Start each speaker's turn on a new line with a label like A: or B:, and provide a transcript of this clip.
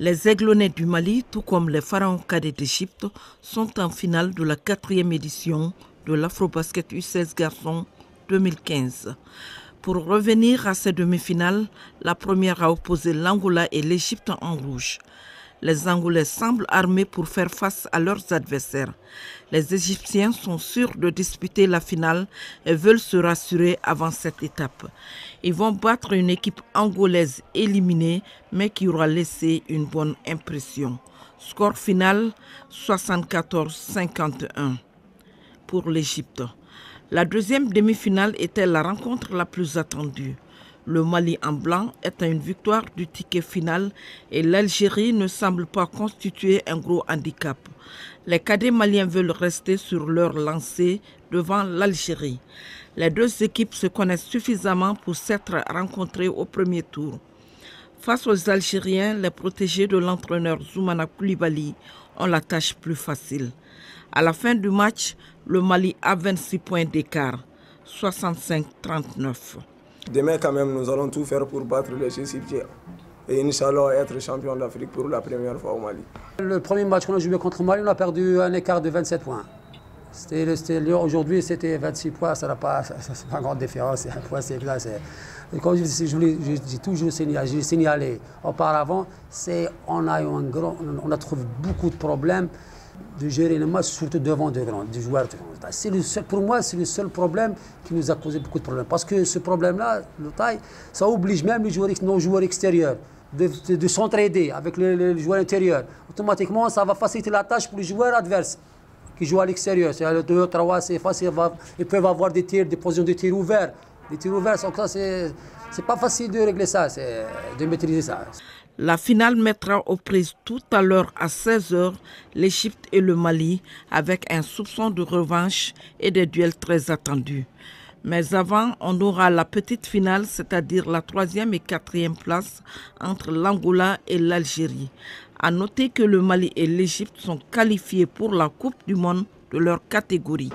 A: Les Aiglonnais du Mali, tout comme les Pharaons cadets d'Égypte, sont en finale de la 4e édition de l'Afrobasket U16 Garçons 2015. Pour revenir à ces demi-finales, la première a opposé l'Angola et l'Égypte en rouge. Les Angolais semblent armés pour faire face à leurs adversaires. Les Égyptiens sont sûrs de disputer la finale et veulent se rassurer avant cette étape. Ils vont battre une équipe angolaise éliminée, mais qui aura laissé une bonne impression. Score final 74-51 pour l'Égypte. La deuxième demi-finale était la rencontre la plus attendue. Le Mali en blanc est à une victoire du ticket final et l'Algérie ne semble pas constituer un gros handicap. Les cadets maliens veulent rester sur leur lancée devant l'Algérie. Les deux équipes se connaissent suffisamment pour s'être rencontrées au premier tour. Face aux Algériens, les protégés de l'entraîneur Zoumana Koulibaly ont la tâche plus facile. À la fin du match, le Mali a 26 points d'écart, 65-39.
B: Demain, quand même, nous allons tout faire pour battre les Égyptiens. Et Inch'Allah, être champion d'Afrique pour la première fois au Mali.
C: Le premier match qu'on a joué contre le Mali, on a perdu un écart de 27 points. Aujourd'hui, c'était 26 points, ça n'a pas une grande différence. Un point, c'est là. Comme j'ai toujours signalé auparavant, on a trouvé beaucoup de problèmes de gérer le match, surtout devant des joueurs. Pour moi, c'est le seul problème qui nous a causé beaucoup de problèmes. Parce que ce problème-là, ça oblige même nos joueurs extérieurs de s'entraider avec les joueurs intérieurs. Automatiquement, ça va faciliter la tâche pour les joueurs adverses qui jouent à l'extérieur. C'est le 2, 3, c'est facile. Ils peuvent avoir des positions de tir ouverts. Les tirs ouverts, c'est pas facile de régler ça, de maîtriser ça.
A: La finale mettra aux prises tout à l'heure à 16 h l'Égypte et le Mali avec un soupçon de revanche et des duels très attendus. Mais avant, on aura la petite finale, c'est-à-dire la 3e et 4e place entre l'Angola et l'Algérie. À noter que le Mali et l'Égypte sont qualifiés pour la Coupe du Monde de leur catégorie.